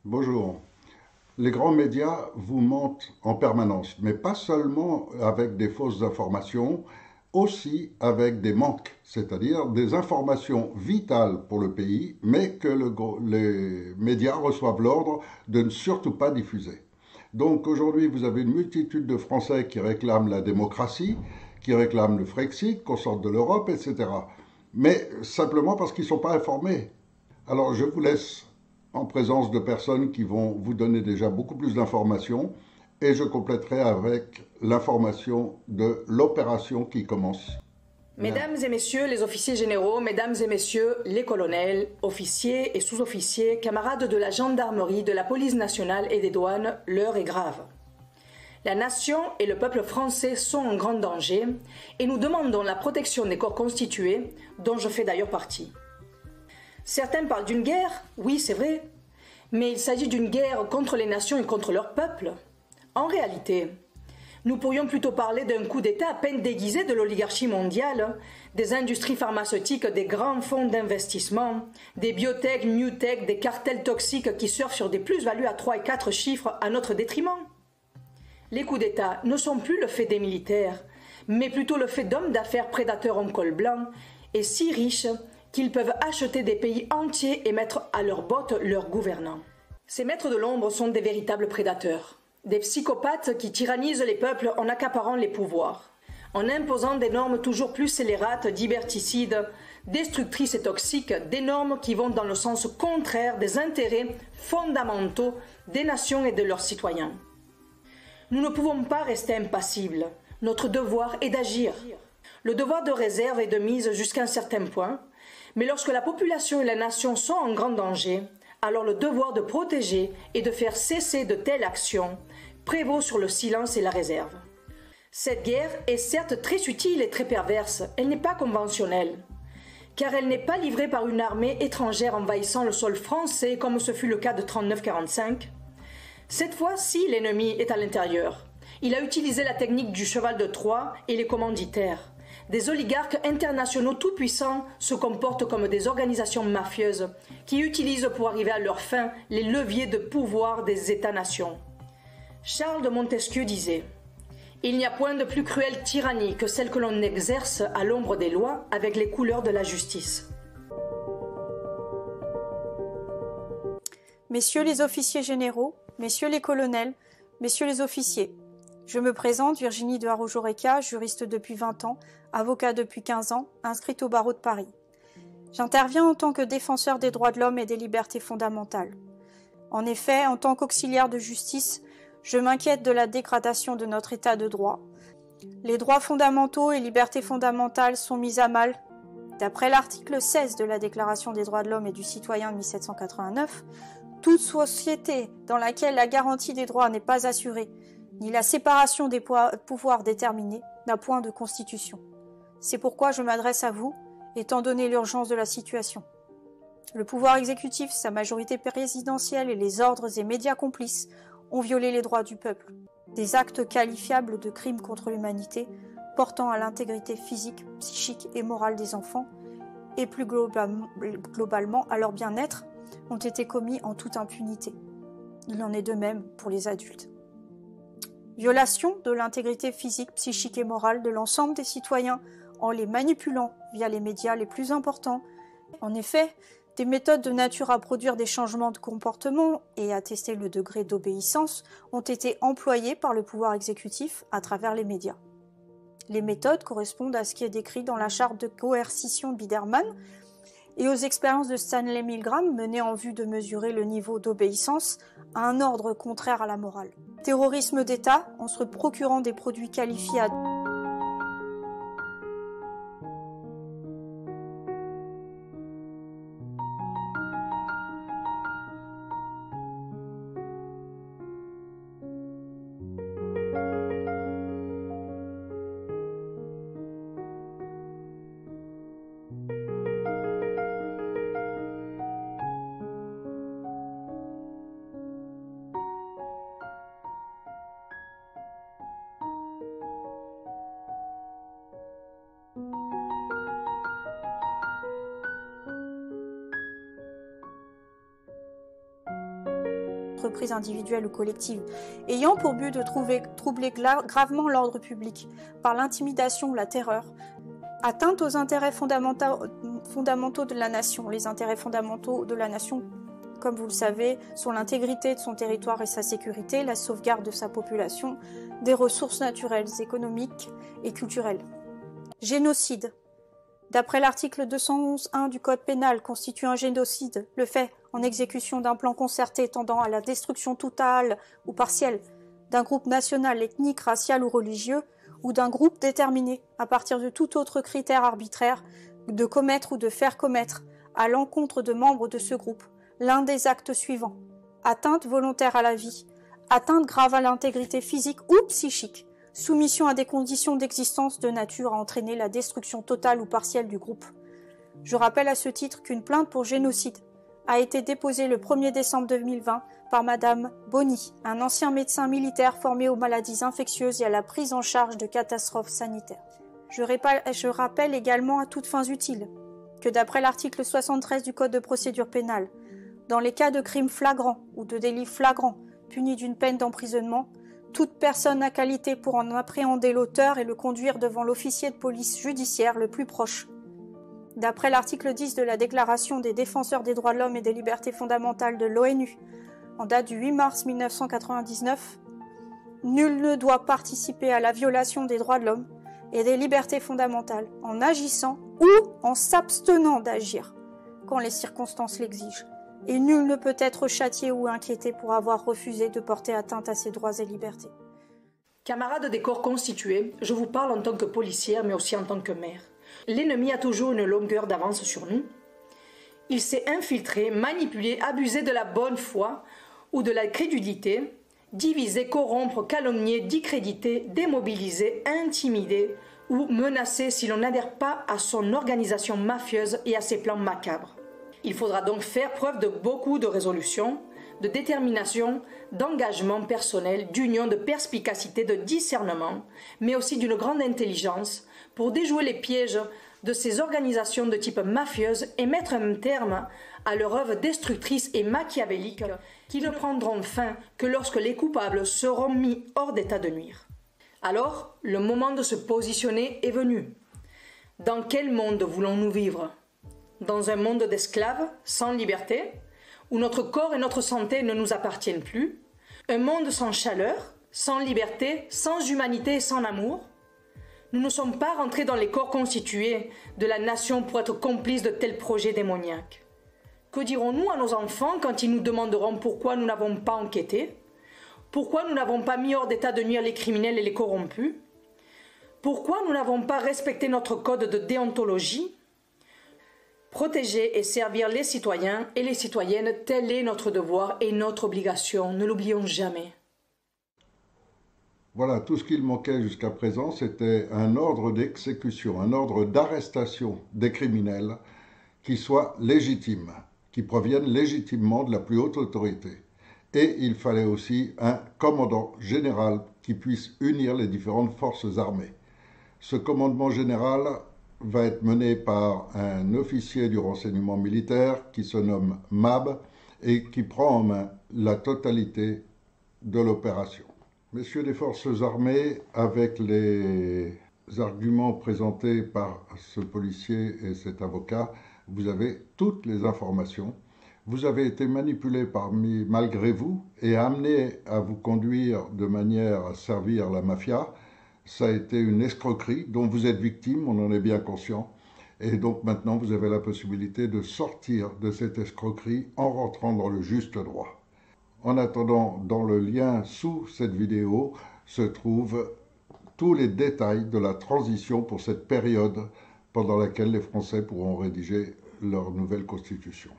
Bonjour. Les grands médias vous mentent en permanence, mais pas seulement avec des fausses informations, aussi avec des manques, c'est-à-dire des informations vitales pour le pays, mais que les médias reçoivent l'ordre de ne surtout pas diffuser. Donc aujourd'hui, vous avez une multitude de Français qui réclament la démocratie, qui réclament le Frexit, qu'on sorte de l'Europe, etc. Mais simplement parce qu'ils ne sont pas informés. Alors je vous laisse en présence de personnes qui vont vous donner déjà beaucoup plus d'informations et je compléterai avec l'information de l'opération qui commence. Bien. Mesdames et messieurs les officiers généraux, mesdames et messieurs les colonels, officiers et sous-officiers, camarades de la gendarmerie, de la police nationale et des douanes, l'heure est grave. La nation et le peuple français sont en grand danger et nous demandons la protection des corps constitués, dont je fais d'ailleurs partie. Certains parlent d'une guerre, oui c'est vrai, mais il s'agit d'une guerre contre les nations et contre leur peuple. En réalité, nous pourrions plutôt parler d'un coup d'État à peine déguisé de l'oligarchie mondiale, des industries pharmaceutiques, des grands fonds d'investissement, des biotech, newtech, des cartels toxiques qui surfent sur des plus-values à 3 et 4 chiffres à notre détriment. Les coups d'État ne sont plus le fait des militaires, mais plutôt le fait d'hommes d'affaires prédateurs en col blanc et si riches qu'ils peuvent acheter des pays entiers et mettre à leurs bottes leurs gouvernants. Ces maîtres de l'ombre sont des véritables prédateurs, des psychopathes qui tyrannisent les peuples en accaparant les pouvoirs, en imposant des normes toujours plus scélérates, liberticides, destructrices et toxiques, des normes qui vont dans le sens contraire des intérêts fondamentaux des nations et de leurs citoyens. Nous ne pouvons pas rester impassibles. Notre devoir est d'agir. Le devoir de réserve et de mise jusqu'à un certain point, mais lorsque la population et la nation sont en grand danger, alors le devoir de protéger et de faire cesser de telles actions prévaut sur le silence et la réserve. Cette guerre est certes très subtile et très perverse, elle n'est pas conventionnelle, car elle n'est pas livrée par une armée étrangère envahissant le sol français comme ce fut le cas de 39-45. Cette fois-ci, l'ennemi est à l'intérieur. Il a utilisé la technique du cheval de Troie et les commanditaires. Des oligarques internationaux tout-puissants se comportent comme des organisations mafieuses qui utilisent pour arriver à leur fin les leviers de pouvoir des États-nations. Charles de Montesquieu disait « Il n'y a point de plus cruelle tyrannie que celle que l'on exerce à l'ombre des lois avec les couleurs de la justice. » Messieurs les officiers généraux, messieurs les colonels, messieurs les officiers, je me présente, Virginie de Haro-Joreca, juriste depuis 20 ans, avocat depuis 15 ans, inscrite au barreau de Paris. J'interviens en tant que défenseur des droits de l'homme et des libertés fondamentales. En effet, en tant qu'auxiliaire de justice, je m'inquiète de la dégradation de notre état de droit. Les droits fondamentaux et libertés fondamentales sont mis à mal. D'après l'article 16 de la Déclaration des droits de l'homme et du citoyen de 1789, toute société dans laquelle la garantie des droits n'est pas assurée, ni la séparation des pouvoirs déterminée, n'a point de constitution. C'est pourquoi je m'adresse à vous, étant donné l'urgence de la situation. Le pouvoir exécutif, sa majorité présidentielle et les ordres et médias complices ont violé les droits du peuple. Des actes qualifiables de crimes contre l'humanité, portant à l'intégrité physique, psychique et morale des enfants, et plus globalement à leur bien-être, ont été commis en toute impunité. Il en est de même pour les adultes. Violation de l'intégrité physique, psychique et morale de l'ensemble des citoyens en les manipulant via les médias les plus importants. En effet, des méthodes de nature à produire des changements de comportement et à tester le degré d'obéissance ont été employées par le pouvoir exécutif à travers les médias. Les méthodes correspondent à ce qui est décrit dans la charte de coercition de Biderman et aux expériences de Stanley Milgram menées en vue de mesurer le niveau d'obéissance à un ordre contraire à la morale. Terrorisme d'État en se procurant des produits qualifiés à entreprises individuelles ou collectives, ayant pour but de troubler gravement l'ordre public par l'intimidation ou la terreur, atteinte aux intérêts fondamentaux de la nation. Les intérêts fondamentaux de la nation, comme vous le savez, sont l'intégrité de son territoire et sa sécurité, la sauvegarde de sa population, des ressources naturelles, économiques et culturelles. Génocide. D'après l'article 211.1 du Code pénal, constitue un génocide le fait, en exécution d'un plan concerté tendant à la destruction totale ou partielle d'un groupe national, ethnique, racial ou religieux, ou d'un groupe déterminé, à partir de tout autre critère arbitraire, de commettre ou de faire commettre, à l'encontre de membres de ce groupe, l'un des actes suivants: atteinte volontaire à la vie, atteinte grave à l'intégrité physique ou psychique, soumission à des conditions d'existence de nature à entraîner la destruction totale ou partielle du groupe. Je rappelle à ce titre qu'une plainte pour génocide a été déposée le 1er décembre 2020 par Madame Bonny, un ancien médecin militaire formé aux maladies infectieuses et à la prise en charge de catastrophes sanitaires. Je rappelle également à toutes fins utiles que d'après l'article 73 du Code de procédure pénale, dans les cas de crimes flagrants ou de délits flagrants punis d'une peine d'emprisonnement, toute personne à qualité pour en appréhender l'auteur et le conduire devant l'officier de police judiciaire le plus proche. D'après l'article 10 de la Déclaration des défenseurs des droits de l'homme et des libertés fondamentales de l'ONU, en date du 8 mars 1999, nul ne doit participer à la violation des droits de l'homme et des libertés fondamentales en agissant ou en s'abstenant d'agir quand les circonstances l'exigent. Et nul ne peut être châtié ou inquiété pour avoir refusé de porter atteinte à ses droits et libertés. Camarades des corps constitués, je vous parle en tant que policière, mais aussi en tant que mère. L'ennemi a toujours une longueur d'avance sur nous. Il s'est infiltré, manipulé, abusé de la bonne foi ou de la crédulité, diviser, corrompre, calomnier, discréditer, démobiliser, intimider ou menacer si l'on n'adhère pas à son organisation mafieuse et à ses plans macabres. Il faudra donc faire preuve de beaucoup de résolution, de détermination, d'engagement personnel, d'union, de perspicacité, de discernement, mais aussi d'une grande intelligence pour déjouer les pièges de ces organisations de type mafieuse et mettre un terme à leur œuvre destructrice et machiavélique qui ne prendront fin que lorsque les coupables seront mis hors d'état de nuire. Alors, le moment de se positionner est venu. Dans quel monde voulons-nous vivre ? Dans un monde d'esclaves, sans liberté, où notre corps et notre santé ne nous appartiennent plus, un monde sans chaleur, sans liberté, sans humanité et sans amour. Nous ne sommes pas rentrés dans les corps constitués de la nation pour être complices de tels projets démoniaques. Que dirons-nous à nos enfants quand ils nous demanderont pourquoi nous n'avons pas enquêté? Pourquoi nous n'avons pas mis hors d'état de nuire les criminels et les corrompus? Pourquoi nous n'avons pas respecté notre code de déontologie? Protéger et servir les citoyens et les citoyennes, tel est notre devoir et notre obligation. Ne l'oublions jamais. Voilà, tout ce qu'il manquait jusqu'à présent, c'était un ordre d'exécution, un ordre d'arrestation des criminels qui soit légitime, qui provienne légitimement de la plus haute autorité. Et il fallait aussi un commandant général qui puisse unir les différentes forces armées. Ce commandement général va être mené par un officier du renseignement militaire qui se nomme MAB et qui prend en main la totalité de l'opération. Messieurs des forces armées, avec les arguments présentés par ce policier et cet avocat, vous avez toutes les informations. Vous avez été manipulé malgré vous et amené à vous conduire de manière à servir la mafia. Ça a été une escroquerie dont vous êtes victime, on en est bien conscient. Et donc maintenant, vous avez la possibilité de sortir de cette escroquerie en rentrant dans le juste droit. En attendant, dans le lien sous cette vidéo se trouvent tous les détails de la transition pour cette période pendant laquelle les Français pourront rédiger leur nouvelle constitution.